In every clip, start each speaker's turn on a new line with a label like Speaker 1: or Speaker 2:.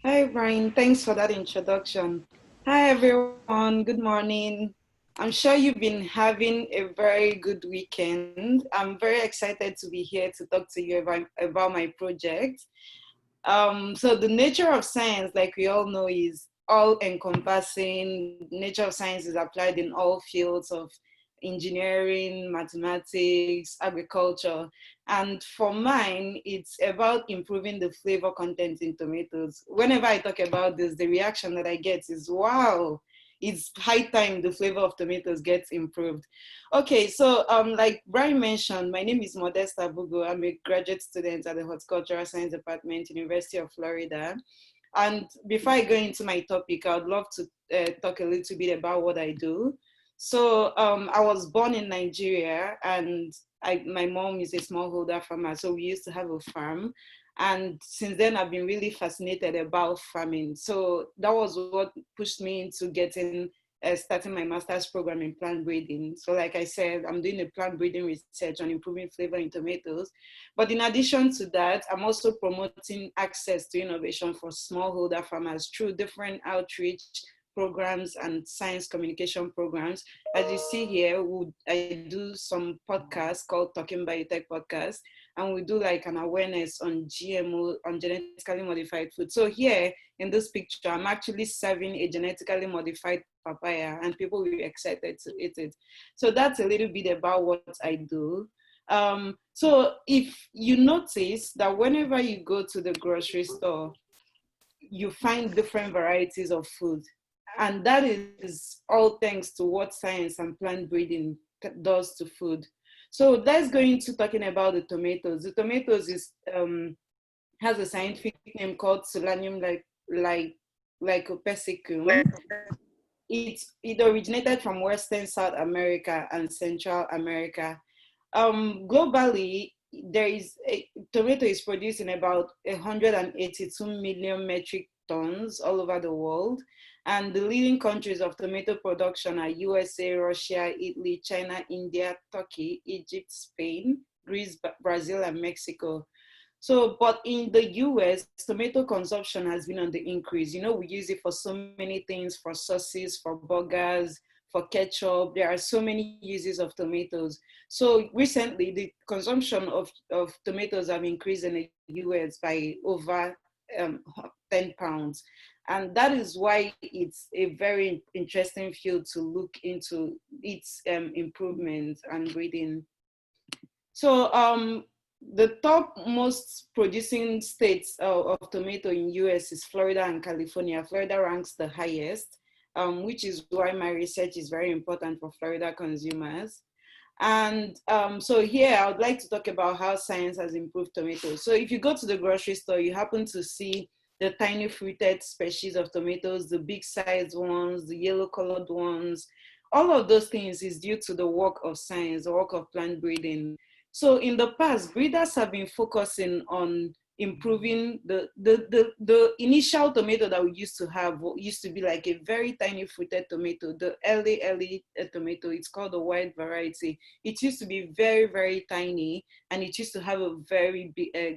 Speaker 1: Hi, Brian. Thanks for that introduction. Hi, everyone. Good morning. I'm sure you've been having a very good weekend. I'm very excited to be here to talk to you about my project. So the nature of science, like we all know, is all encompassing. Nature of science is applied in all fields of engineering, mathematics, agriculture. And for mine, it's about improving the flavor content in tomatoes. Whenever I talk about this, the reaction that I get is, wow, it's high time the flavor of tomatoes gets improved. Okay, so like Brian mentioned, my name is Modesta Abugu. I'm a graduate student at the Horticultural Science Department, University of Florida. And before I go into my topic, I would love to talk a little bit about what I do. So I was born in Nigeria, and my mom is a smallholder farmer. So we used to have a farm. And since then, I've been really fascinated about farming. So that was what pushed me into starting my master's program in plant breeding. So like I said, I'm doing a plant breeding research on improving flavor in tomatoes. But in addition to that, I'm also promoting access to innovation for smallholder farmers through different outreach programs and science communication programs. As you see here, I do some podcasts called Talking Biotech Podcast, and we do like an awareness on GMO, on genetically modified food. So here in this picture, I'm actually serving a genetically modified papaya, and people will be excited to eat it. So that's a little bit about what I do. So if you notice that whenever you go to the grocery store, you find different varieties of food. And that is all thanks to what science and plant breeding does to food. So let's go into talking about the tomatoes. The tomatoes has a scientific name called Solanum like lycopessicum. It originated from Western South America and Central America. Globally, tomato is produced in about 182 million metric tons all over the world. And the leading countries of tomato production are USA, Russia, Italy, China, India, Turkey, Egypt, Spain, Greece, Brazil, and Mexico. So, but in the US, tomato consumption has been on the increase. You know, we use it for so many things, for sauces, for burgers, for ketchup. There are so many uses of tomatoes. So recently, the consumption of tomatoes have increased in the US by over um, 10 pounds. And that is why it's a very interesting field to look into its improvement and breeding. So the top most producing states of tomato in US is Florida and California. Florida ranks the highest, which is why my research is very important for Florida consumers. And so here I would like to talk about how science has improved tomatoes. So if you go to the grocery store, you happen to see the tiny fruited species of tomatoes, the big sized ones, the yellow colored ones. All of those things is due to the work of science, the work of plant breeding. So in the past, breeders have been focusing on improving the initial tomato that we used to have used to be like a very tiny fruited tomato, the early tomato. It's called the white variety. It used to be very, very tiny, and it used to have a very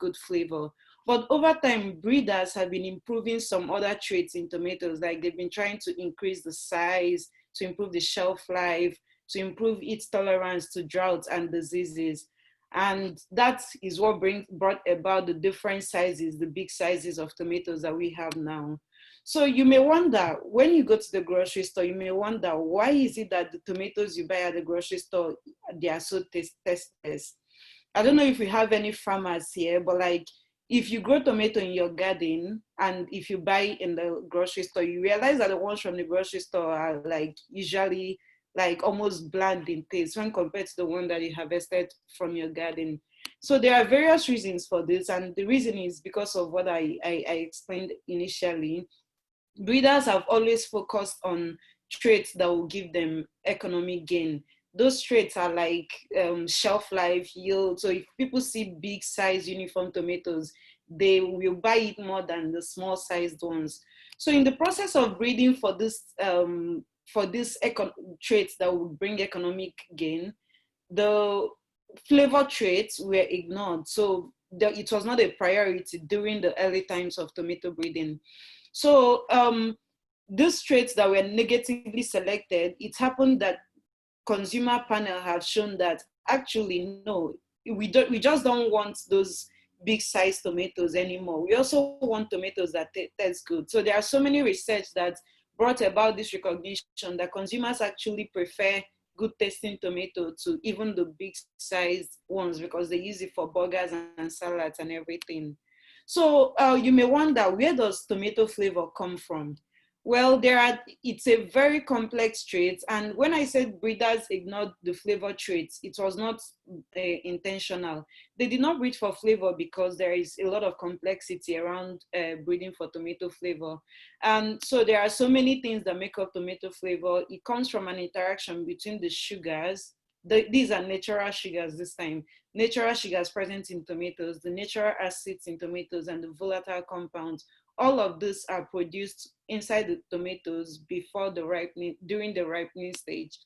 Speaker 1: good flavor. But over time, breeders have been improving some other traits in tomatoes, like they've been trying to increase the size, to improve the shelf life, to improve its tolerance to droughts and diseases. And that is what brought about the different sizes, the big sizes of tomatoes that we have now. So you may wonder, when you go to the grocery store, you may wonder, why is it that the tomatoes you buy at the grocery store, they are so tasteless? I don't know if we have any farmers here, but like, if you grow tomato in your garden and if you buy in the grocery store, you realize that the ones from the grocery store are like usually like almost bland in taste when compared to the one that you harvested from your garden. So there are various reasons for this, and the reason is because of what I explained initially. Breeders have always focused on traits that will give them economic gain. Those traits are like shelf life, yield. So if people see big size uniform tomatoes, they will buy it more than the small sized ones. So in the process of breeding for these traits that will bring economic gain, the flavor traits were ignored. So it was not a priority during the early times of tomato breeding. So these traits that were negatively selected, it happened that consumer panel have shown that actually no, we just don't want those big size tomatoes anymore. We also want tomatoes that taste good. So there are so many research that brought about this recognition that consumers actually prefer good tasting tomato to even the big sized ones because they use it for burgers and salads and everything. So you may wonder, where does tomato flavor come from? Well, it's a very complex trait. And when I said breeders ignored the flavor traits, it was not intentional. They did not breed for flavor because there is a lot of complexity around breeding for tomato flavor. And so there are so many things that make up tomato flavor. It comes from an interaction between the sugars. These are natural sugars this time. Natural sugars present in tomatoes, the natural acids in tomatoes, and the volatile compounds. All of these are produced inside the tomatoes before the ripening, during the ripening stage.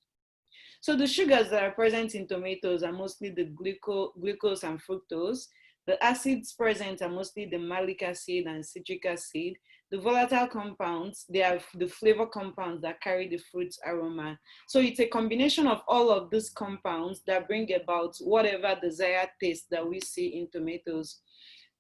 Speaker 1: So the sugars that are present in tomatoes are mostly the glucose and fructose. The acids present are mostly the malic acid and citric acid. The volatile compounds, they are the flavor compounds that carry the fruit's aroma. So it's a combination of all of these compounds that bring about whatever desired taste that we see in tomatoes.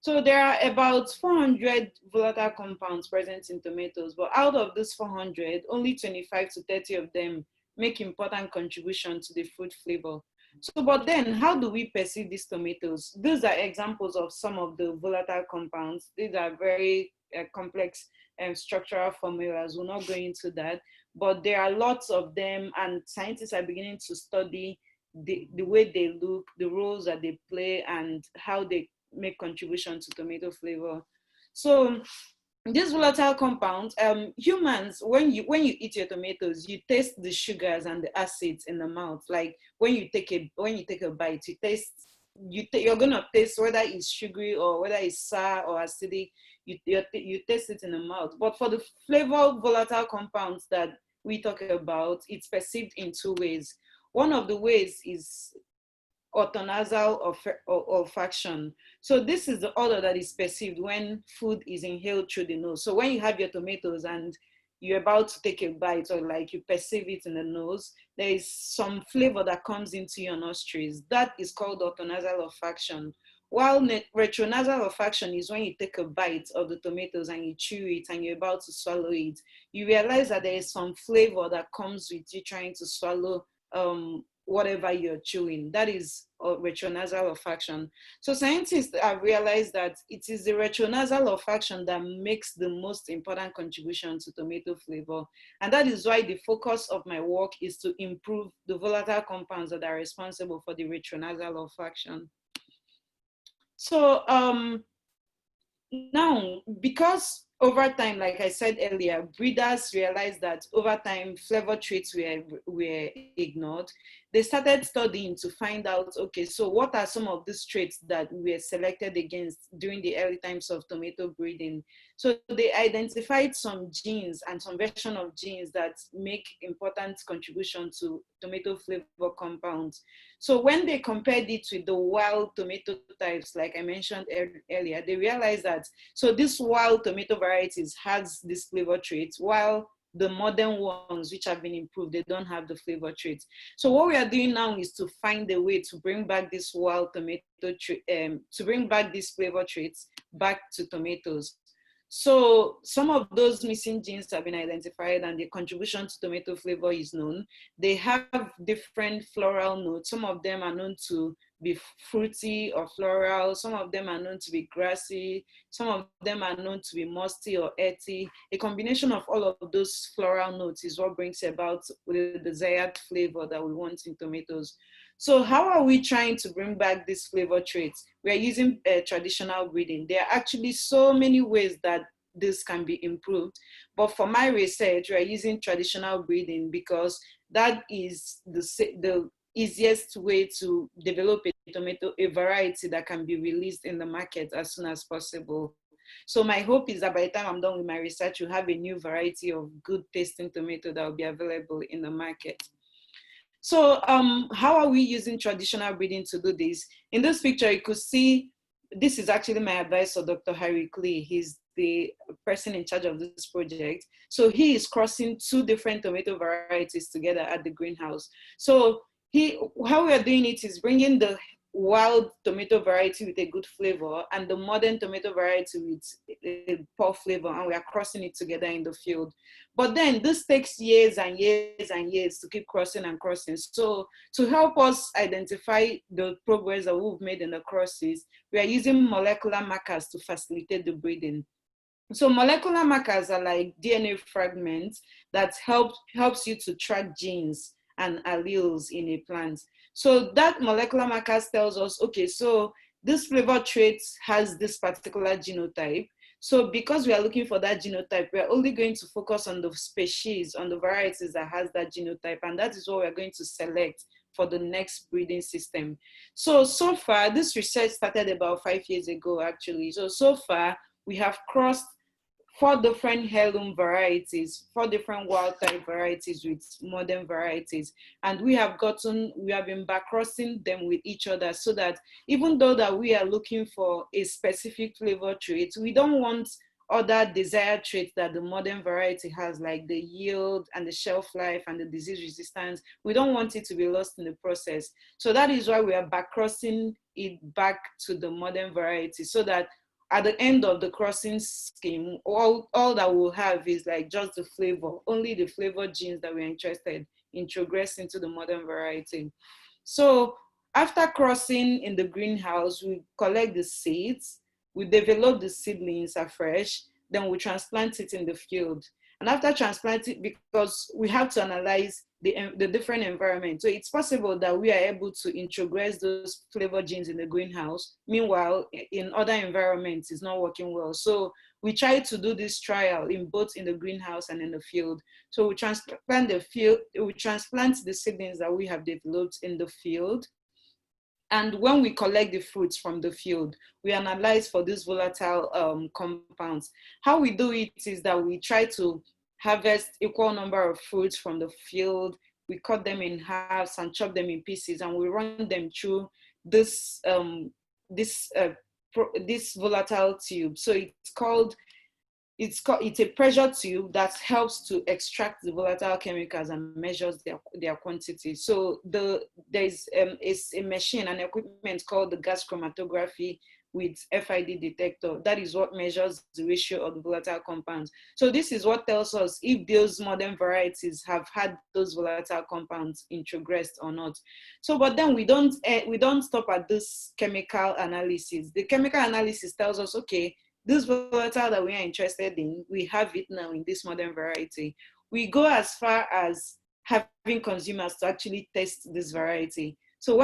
Speaker 1: So there are about 400 volatile compounds present in tomatoes, but out of these 400, only 25 to 30 of them make important contribution to the fruit flavor. So, but then how do we perceive these tomatoes? These are examples of some of the volatile compounds. These are very complex structural formulas. We'll not go into that, but there are lots of them, and scientists are beginning to study the way they look, the roles that they play, and how they make contribution to tomato flavor. So these volatile compounds, humans, when you eat your tomatoes, you taste the sugars and the acids in the mouth. Like when you take a bite, you taste, you're gonna taste whether it's sugary or whether it's sour or acidic. You taste it in the mouth. But for the flavor volatile compounds that we talk about, it's perceived in two ways. One of the ways is orthonasal olfaction. So this is the odor that is perceived when food is inhaled through the nose. So when you have your tomatoes and you're about to take a bite, or like you perceive it in the nose, there is some flavor that comes into your nostrils. That is called orthonasal olfaction. While retronasal olfaction is when you take a bite of the tomatoes and you chew it and you're about to swallow it, you realize that there is some flavor that comes with you trying to swallow whatever you're chewing. That is retronasal olfaction. So scientists have realized that it is the retronasal olfaction that makes the most important contribution to tomato flavor. And that is why the focus of my work is to improve the volatile compounds that are responsible for the retronasal olfaction. So now, because over time, like I said earlier, breeders realized that over time flavor traits were ignored. They started studying to find out, okay, so what are some of these traits that were selected against during the early times of tomato breeding? So they identified some genes and some version of genes that make important contribution to tomato flavor compounds. So when they compared it with the wild tomato types, like I mentioned earlier, they realized that, so this wild tomato varieties has this flavor traits, while the modern ones, which have been improved, they don't have the flavor traits. So what we are doing now is to find a way to bring back this wild tomato to bring back these flavor traits back to tomatoes. So some of those missing genes have been identified and the contribution to tomato flavor is known. They have different floral notes. Some of them are known to be fruity or floral. Some of them are known to be grassy. Some of them are known to be musty or earthy. A combination of all of those floral notes is what brings about the desired flavor that we want in tomatoes. So how are we trying to bring back these flavor traits? We are using traditional breeding. There are actually so many ways that this can be improved. But for my research, we are using traditional breeding because that is the easiest way to develop a variety that can be released in the market as soon as possible. So my hope is that by the time I'm done with my research, you'll have a new variety of good tasting tomato that will be available in the market. So how are we using traditional breeding to do this? In this picture, you could see this is actually my advisor, Dr. Harry Clay. He's the person in charge of this project. So he is crossing two different tomato varieties together at the greenhouse. So how we are doing it is bringing the wild tomato variety with a good flavor and the modern tomato variety with a poor flavor, and we are crossing it together in the field. But then this takes years and years and years to keep crossing and crossing. So to help us identify the progress that we've made in the crosses, we are using molecular markers to facilitate the breeding. So molecular markers are like DNA fragments that helps you to track genes and alleles in a plant. So that molecular markers tells us, okay, so this flavor trait has this particular genotype. So because we are looking for that genotype, we're only going to focus on the species, on the varieties that has that genotype, and that is what we're going to select for the next breeding system. So far, this research started about 5 years ago, actually. So far, we have crossed four different heirloom varieties, four different wild type varieties with modern varieties. And we have been backcrossing them with each other so that even though that we are looking for a specific flavor trait, we don't want other desired traits that the modern variety has, like the yield and the shelf life and the disease resistance. We don't want it to be lost in the process. So that is why we are backcrossing it back to the modern variety, so that at the end of the crossing scheme, all that we'll have is like just the flavor, only the flavor genes that we're interested in progress into the modern variety. So after crossing in the greenhouse, we collect the seeds, we develop the seedlings afresh, then we transplant it in the field. And after transplanting, because we have to analyze the different environments. So it's possible that we are able to introgress those flavor genes in the greenhouse. Meanwhile, in other environments, it's not working well. So we try to do this trial in both in the greenhouse and in the field. So we transplant the seedlings that we have developed in the field. And when we collect the fruits from the field, we analyze for these volatile compounds. How we do it is that we try to harvest equal number of fruits from the field. We cut them in halves and chop them in pieces, and we run them through this this this volatile tube. So it's a pressure tube that helps to extract the volatile chemicals and measures their quantity. So there's a machine, an equipment called the gas chromatography with FID detector. That is what measures the ratio of the volatile compounds. So this is what tells us if those modern varieties have had those volatile compounds introgressed or not. So, but then we don't stop at this chemical analysis. The chemical analysis tells us, okay, this volatile that we are interested in, we have it now in this modern variety. We go as far as having consumers to actually test this variety. So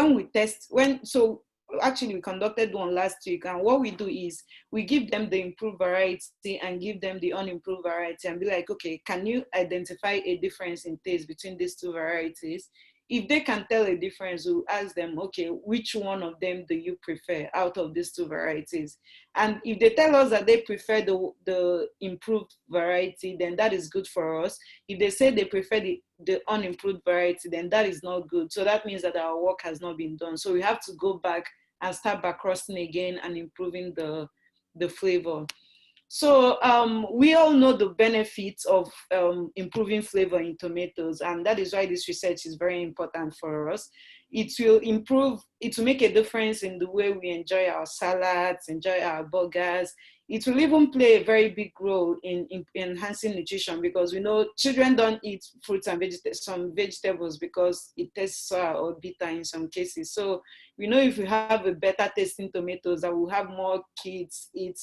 Speaker 1: actually we conducted one last week, and what we do is we give them the improved variety and give them the unimproved variety and be like, okay, can you identify a difference in taste between these two varieties? If they can tell a difference, we'll ask them, okay, which one of them do you prefer out of these two varieties? And if they tell us that they prefer the improved variety, then that is good for us. If they say they prefer the unimproved variety, then that is not good. So that means that our work has not been done. So we have to go back and start back crossing again and improving the flavor. So we all know the benefits of improving flavor in tomatoes, and that is why this research is very important for us. It will make a difference in the way we enjoy our salads, enjoy our burgers. It will even play a very big role in enhancing nutrition, because we know children don't eat fruits and some vegetables because it tastes sour or bitter in some cases. So we know if we have a better tasting tomatoes, that we'll have more kids eat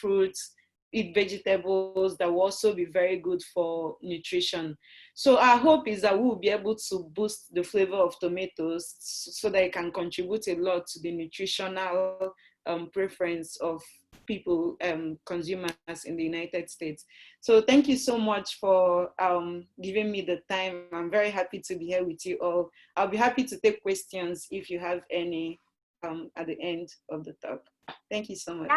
Speaker 1: fruits, eat vegetables, that will also be very good for nutrition. So our hope is that we will be able to boost the flavor of tomatoes so that it can contribute a lot to the nutritional preference of people, consumers in the United States. So thank you so much for giving me the time. I'm very happy to be here with you all. I'll be happy to take questions if you have any at the end of the talk. Thank you so much.